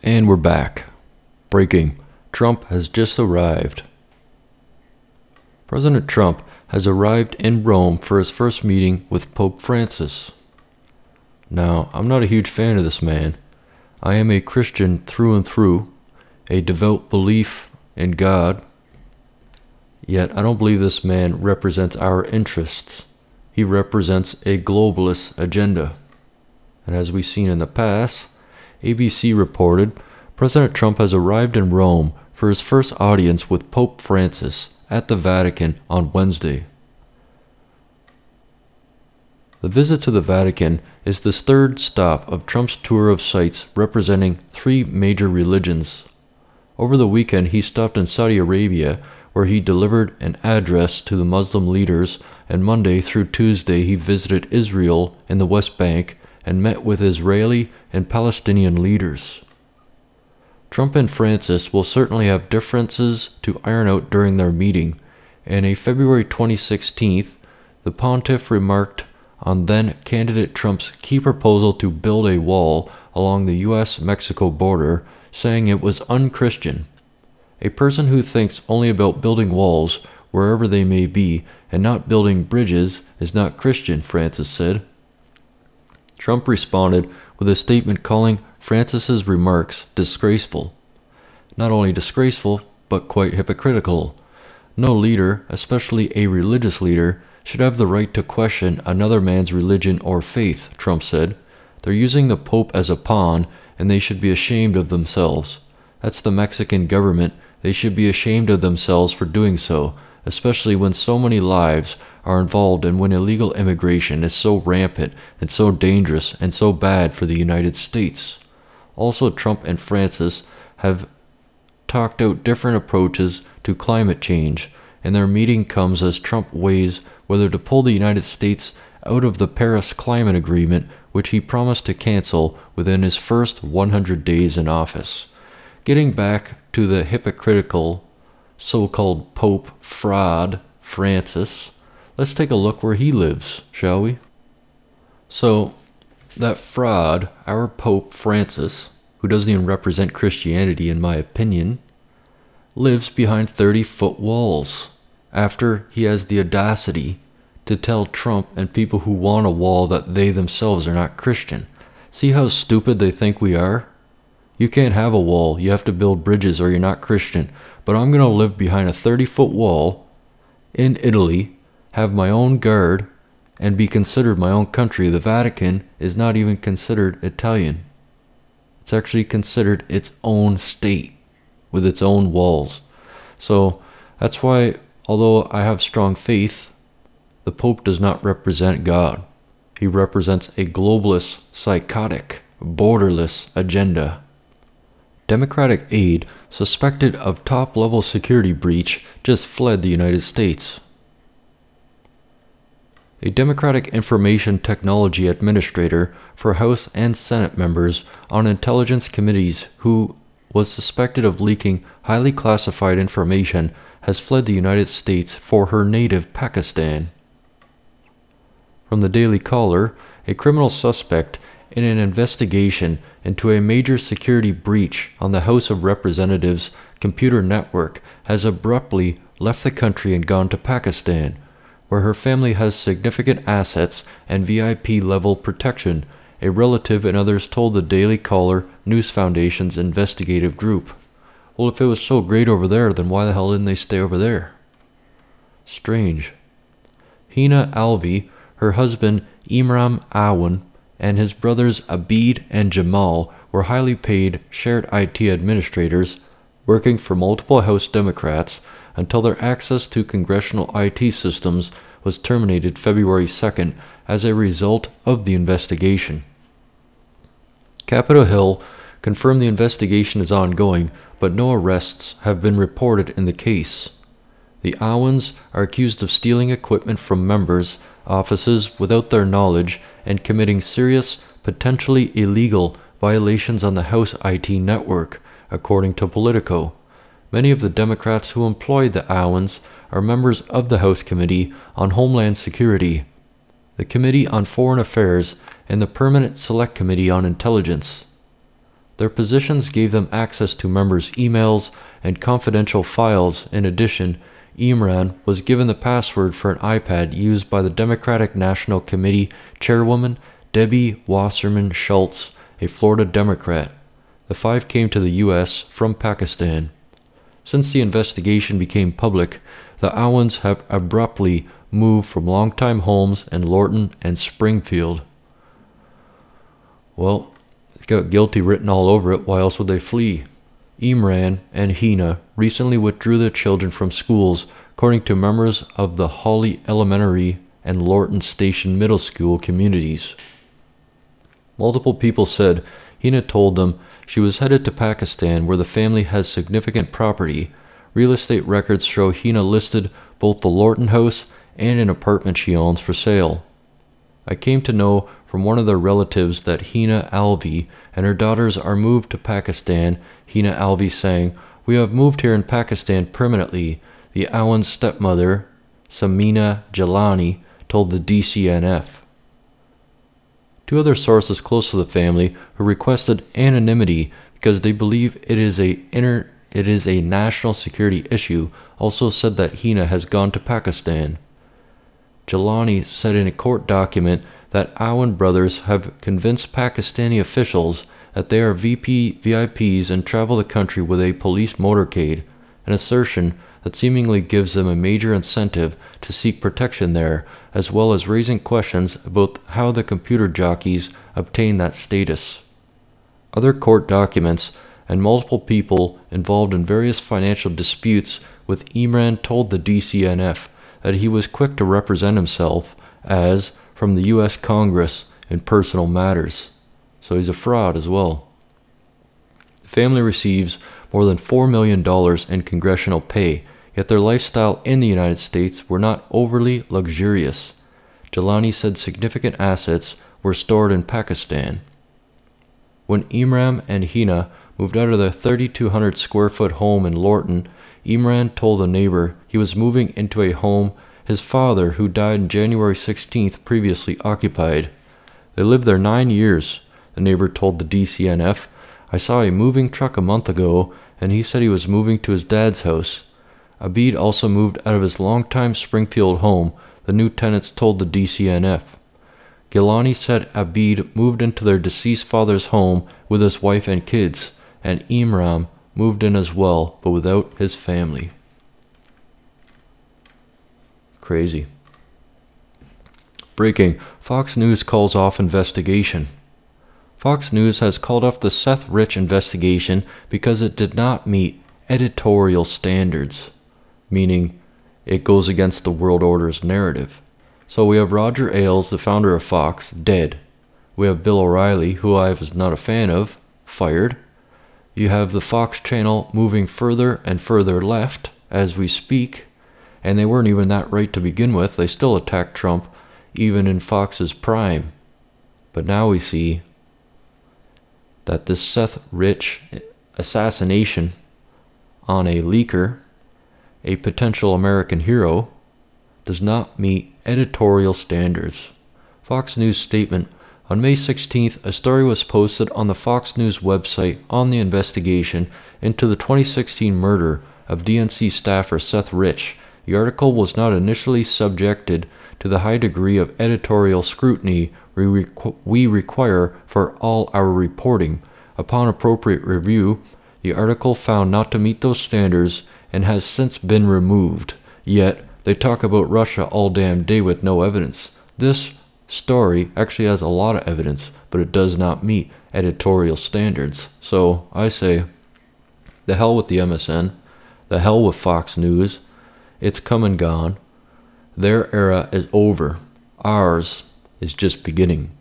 And we're back. Breaking. Trump has just arrived. President Trump has arrived in Rome for his first meeting with Pope Francis. Now, I'm not a huge fan of this man. I am a Christian through and through, a devout belief in God. Yet, I don't believe this man represents our interests. He represents a globalist agenda. And as we've seen in the past, ABC reported President Trump has arrived in Rome for his first audience with Pope Francis at the Vatican on Wednesday. The visit to the Vatican is the third stop of Trump's tour of sites representing three major religions. Over the weekend, he stopped in Saudi Arabia, where he delivered an address to the Muslim leaders, and Monday through Tuesday he visited Israel in the West Bank and met with Israeli and Palestinian leaders. Trump and Francis will certainly have differences to iron out during their meeting. In a February 2016, the pontiff remarked on then-candidate Trump's key proposal to build a wall along the U.S.-Mexico border, saying it was un-Christian. A person who thinks only about building walls wherever they may be and not building bridges is not Christian, Francis said. Trump responded with a statement calling Francis's remarks disgraceful. Not only disgraceful, but quite hypocritical. No leader, especially a religious leader, should have the right to question another man's religion or faith, Trump said. They're using the Pope as a pawn, and they should be ashamed of themselves. That's the Mexican government. They should be ashamed of themselves for doing so, especially when so many lives are involved and when illegal immigration is so rampant and so dangerous and so bad for the United States. Also, Trump and Francis have talked out different approaches to climate change, and their meeting comes as Trump weighs whether to pull the United States out of the Paris Climate Agreement, which he promised to cancel within his first 100 days in office. Getting back to the hypocritical so-called Pope fraud, Francis, let's take a look where he lives, shall we? So, that fraud, our Pope Francis, who doesn't even represent Christianity in my opinion, lives behind 30-foot walls after he has the audacity to tell Trump and people who want a wall that they themselves are not Christian. See how stupid they think we are? You can't have a wall, you have to build bridges or you're not Christian. But I'm going to live behind a 30-foot wall in Italy, have my own guard, and be considered my own country. The Vatican is not even considered Italian. It's actually considered its own state with its own walls. So that's why, although I have strong faith, the Pope does not represent God. He represents a globalist, psychotic, borderless agenda. Democratic aide suspected of top-level security breach just fled the United States. A Democratic Information Technology Administrator for House and Senate members on intelligence committees who was suspected of leaking highly classified information has fled the United States for her native Pakistan. From the Daily Caller, a criminal suspect in an investigation into a major security breach on the House of Representatives computer network has abruptly left the country and gone to Pakistan, where her family has significant assets and VIP-level protection, a relative and others told the Daily Caller News Foundation's investigative group. Well, if it was so great over there, then why the hell didn't they stay over there? Strange. Hina Alvi, her husband Imran Awan, and his brothers Aide and Jamal were highly paid shared IT administrators working for multiple House Democrats until their access to congressional IT systems was terminated February 2nd as a result of the investigation. Capitol Hill confirmed the investigation is ongoing, but no arrests have been reported in the case. The Awans are accused of stealing equipment from members' offices without their knowledge and committing serious, potentially illegal violations on the House IT network, according to Politico. Many of the Democrats who employed the Awans are members of the House Committee on Homeland Security, the Committee on Foreign Affairs, and the Permanent Select Committee on Intelligence. Their positions gave them access to members' emails and confidential files. In addition, Imran was given the password for an iPad used by the Democratic National Committee chairwoman Debbie Wasserman Schultz, a Florida Democrat. The five came to the U.S. from Pakistan. Since the investigation became public, the Owens have abruptly moved from longtime homes in Lorton and Springfield. Well, it's got guilty written all over it. Why else would they flee? Imran and Hina recently withdrew their children from schools, according to members of the Hawley Elementary and Lorton Station Middle School communities. Multiple people said Hina told them she was headed to Pakistan, where the family has significant property. Real estate records show Hina listed both the Lorton house and an apartment she owns for sale. I came to know from one of their relatives that Hina Alvi and her daughters are moved to Pakistan. Hina Alvi saying, "We have moved here in Pakistan permanently," the Owens' stepmother, Samina Jalani, told the DCNF. Two other sources close to the family who requested anonymity because they believe it is a national security issue also said that Hina has gone to Pakistan. Jalani said in a court document that Owen brothers have convinced Pakistani officials that they are VIPs and travel the country with a police motorcade, an assertion that seemingly gives them a major incentive to seek protection there, as well as raising questions about how the computer jockeys obtain that status. Other court documents and multiple people involved in various financial disputes with Imran told the DCNF that he was quick to represent himself as from the U.S. Congress in personal matters. So he's a fraud as well. The family receives more than $4 million in congressional pay, yet their lifestyle in the United States were not overly luxurious. Jalani said significant assets were stored in Pakistan. When Imran and Hina moved out of their 3,200 square foot home in Lorton, Imran told a neighbor he was moving into a home his father, who died on January 16th, previously occupied. They lived there 9 years, the neighbor told the DCNF. "I saw a moving truck a month ago, and he said he was moving to his dad's house." Aide also moved out of his longtime Springfield home, the new tenants told the DCNF. Gilani said Aide moved into their deceased father's home with his wife and kids, and Imran moved in as well, but without his family. Crazy. Breaking: Fox News calls off investigation. Fox News has called off the Seth Rich investigation because it did not meet editorial standards, meaning it goes against the world order's narrative. So we have Roger Ailes, the founder of Fox, dead. We have Bill O'Reilly, who I was not a fan of, fired. You have the Fox channel moving further and further left as we speak, and they weren't even that right to begin with. They still attacked Trump, even in Fox's prime. But now we see that this Seth Rich assassination on a leaker, a potential American hero, does not meet editorial standards. Fox News statement: on May 16th, a story was posted on the Fox News website on the investigation into the 2016 murder of DNC staffer Seth Rich. The article was not initially subjected to the high degree of editorial scrutiny we require for all our reporting. Upon appropriate review, the article found not to meet those standards and has since been removed. Yet, they talk about Russia all damn day with no evidence. This story actually has a lot of evidence, but it does not meet editorial standards. So, I say, the hell with the MSN, the hell with Fox News. It's come and gone. Their era is over. Ours is just beginning.